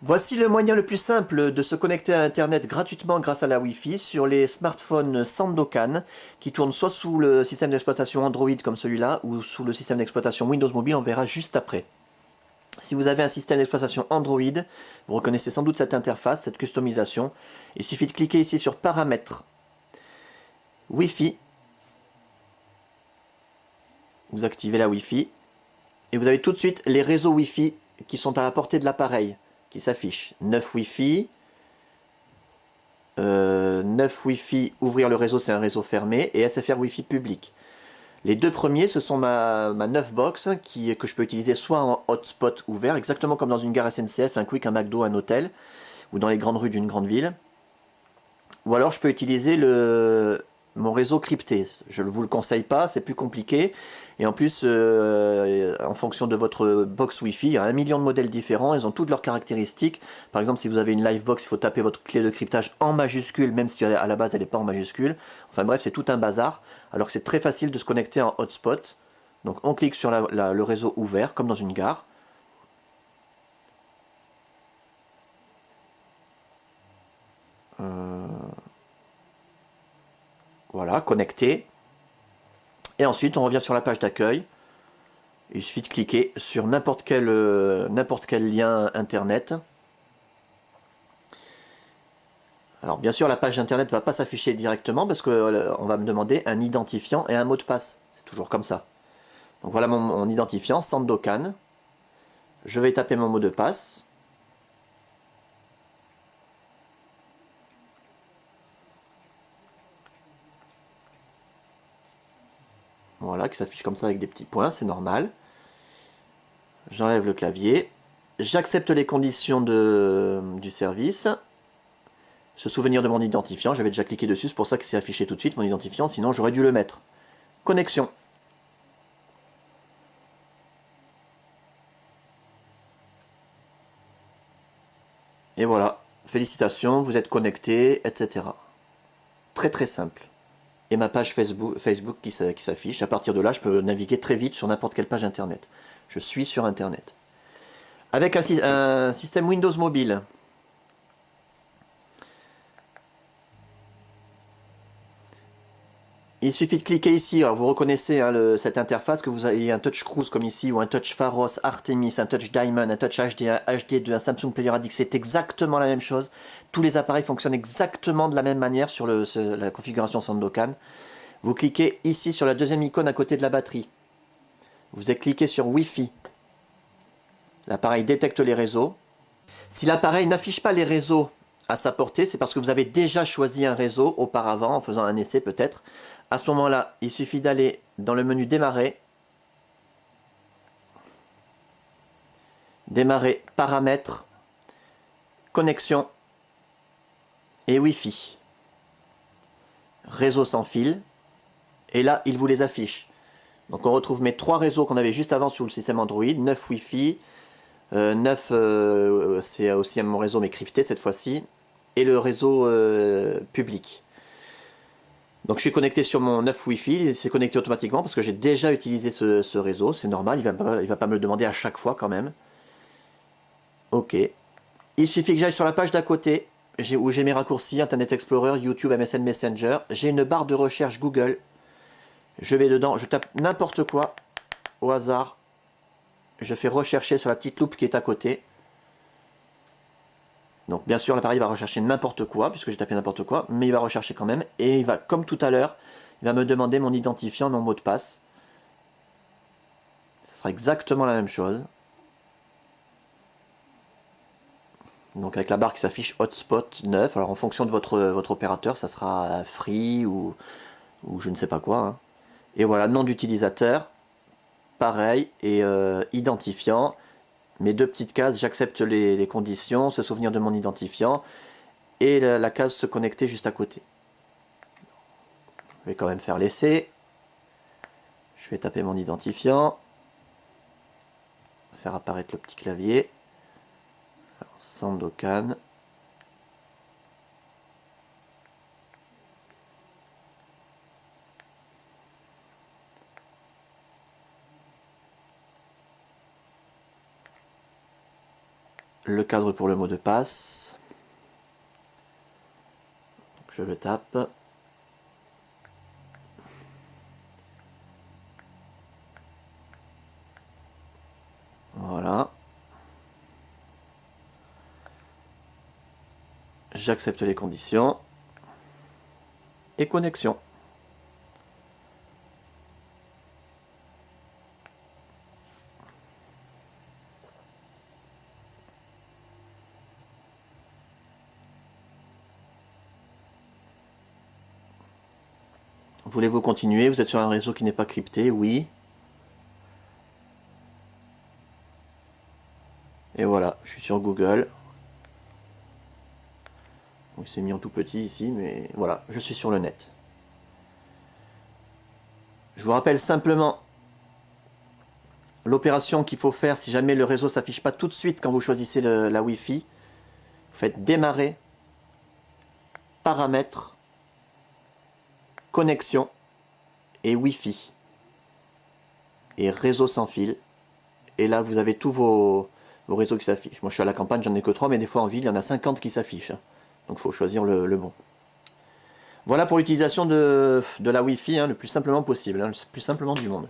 Voici le moyen le plus simple de se connecter à Internet gratuitement grâce à la Wi-Fi sur les smartphones Sandokan qui tournent soit sous le système d'exploitation Android comme celui-là ou sous le système d'exploitation Windows Mobile, on verra juste après. Si vous avez un système d'exploitation Android, vous reconnaissez sans doute cette interface, cette customisation. Il suffit de cliquer ici sur Paramètres, Wi-Fi. Vous activez la Wi-Fi et vous avez tout de suite les réseaux Wi-Fi qui sont à la portée de l'appareil qui s'affichent. 9 Wi-Fi. 9 Wi-Fi, ouvrir le réseau, c'est un réseau fermé, et SFR Wi-Fi public. Les deux premiers, ce sont ma 9 box que je peux utiliser soit en hotspot ouvert, exactement comme dans une gare SNCF, un Quick, un McDo, un hôtel, ou dans les grandes rues d'une grande ville. Ou alors je peux utiliser mon réseau crypté. Je ne vous le conseille pas, c'est plus compliqué. Et en plus, en fonction de votre box Wi-Fi, il y a 1 million de modèles différents, ils ont toutes leurs caractéristiques. Par exemple, si vous avez une Livebox, il faut taper votre clé de cryptage en majuscule, même si à la base elle n'est pas en majuscule. Enfin bref, c'est tout un bazar. Alors que c'est très facile de se connecter en hotspot. Donc on clique sur le réseau ouvert, comme dans une gare. Voilà, connecté. Et ensuite, on revient sur la page d'accueil. Il suffit de cliquer sur n'importe quel lien internet. Alors bien sûr, la page internet ne va pas s'afficher directement parce qu'on va me demander un identifiant et un mot de passe. C'est toujours comme ça. Donc voilà mon identifiant, Sandokan. Je vais taper mon mot de passe. Voilà, qui s'affiche comme ça avec des petits points, c'est normal. J'enlève le clavier. J'accepte les conditions du service. Se souvenir de mon identifiant, j'avais déjà cliqué dessus, c'est pour ça que c'est affiché tout de suite mon identifiant, sinon j'aurais dû le mettre. Connexion. Et voilà, félicitations, vous êtes connecté, etc. Très très simple. Et ma page Facebook qui s'affiche. À partir de là, je peux naviguer très vite sur n'importe quelle page internet. Je suis sur internet. Avec un système Windows Mobile, il suffit de cliquer ici. Alors vous reconnaissez hein, cette interface, que vous ayez un Touch Cruise comme ici, ou un Touch Pharos, Artemis, un Touch Diamond, un Touch HD1, HD2, un Samsung Player Addict, c'est exactement la même chose. Tous les appareils fonctionnent exactement de la même manière sur la configuration Sandokan. Vous cliquez ici sur la deuxième icône à côté de la batterie. Vous cliquez sur Wi-Fi. L'appareil détecte les réseaux. Si l'appareil n'affiche pas les réseaux à sa portée, c'est parce que vous avez déjà choisi un réseau auparavant, en faisant un essai peut-être. À ce moment-là, il suffit d'aller dans le menu Démarrer. Démarrer Paramètres, Connexion et Wi-Fi. Réseau sans fil. Et là, il vous les affiche. Donc on retrouve mes 3 réseaux qu'on avait juste avant sur le système Android. 9 Wi-Fi. 9, c'est aussi mon réseau mais crypté cette fois-ci. Et le réseau public. Donc je suis connecté sur mon 9 Wi-Fi, il s'est connecté automatiquement parce que j'ai déjà utilisé ce réseau, c'est normal, il va pas me le demander à chaque fois quand même. Ok. Il suffit que j'aille sur la page d'à côté, où j'ai mes raccourcis, Internet Explorer, YouTube, MSN Messenger. J'ai une barre de recherche Google. Je vais dedans, je tape n'importe quoi au hasard. Je fais rechercher sur la petite loupe qui est à côté. Donc bien sûr l'appareil va rechercher n'importe quoi, puisque j'ai tapé n'importe quoi, mais il va rechercher quand même, et il va, comme tout à l'heure, il va me demander mon identifiant, mon mot de passe. Ce sera exactement la même chose. Donc avec la barre qui s'affiche Hotspot 9, alors en fonction de votre opérateur, ça sera Free ou je ne sais pas quoi. Hein. Et voilà, nom d'utilisateur, pareil, et identifiant. Mes 2 petites cases, j'accepte les conditions, se souvenir de mon identifiant, et la case se connecter juste à côté. Je vais quand même faire l'essai. Je vais taper mon identifiant. Faire apparaître le petit clavier. Alors, Sandokan. le cadre pour le mot de passe. Donc, je le tape. Voilà. J'accepte les conditions. Et connexion. Voulez-vous continuer? Vous êtes sur un réseau qui n'est pas crypté? Oui. Et voilà, je suis sur Google. Il s'est mis en tout petit ici, mais voilà, je suis sur le net. Je vous rappelle simplement l'opération qu'il faut faire si jamais le réseau ne s'affiche pas tout de suite quand vous choisissez la Wi-Fi. Vous faites démarrer, paramètres, connexion et Wi-Fi. Et réseau sans fil. Et là, vous avez tous vos réseaux qui s'affichent. Moi, je suis à la campagne, j'en ai que 3, mais des fois en ville, il y en a 50 qui s'affichent. Donc, il faut choisir le bon. Voilà pour l'utilisation de la Wi-Fi, le plus simplement possible, le plus simplement du monde.